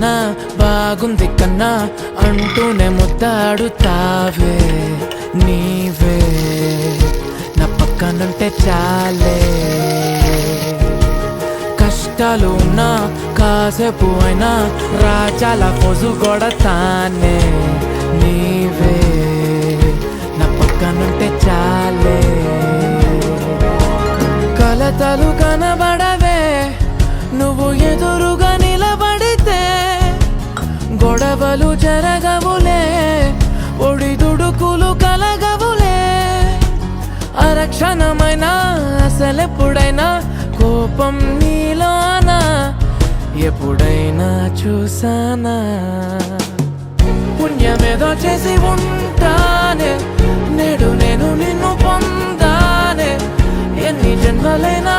కన్నా బాగుంది కన్నా అంటూనే ముద్దాడుతావే నీవే నా పక్కనుంటే చాలే కష్టాలు ఉన్నా కాసేపు అయినా రాజాల పోజు కొడతానే నీవే నా పక్కనుంటే చాలే కలతలు కనబడవే నువ్వు ఎదురుగా నిలబడితే గొడవలు జరగవులే ఒడిదుడుకులు కలగవులే అరక్షణమైన అసలెప్పుడైనా కోపం నీలోనా ఎప్పుడైనా చూసానా పుణ్యమేదో చేసి ఉంటానే నేడు నేను నిన్ను పొందానే ఎన్ని జన్మలైనా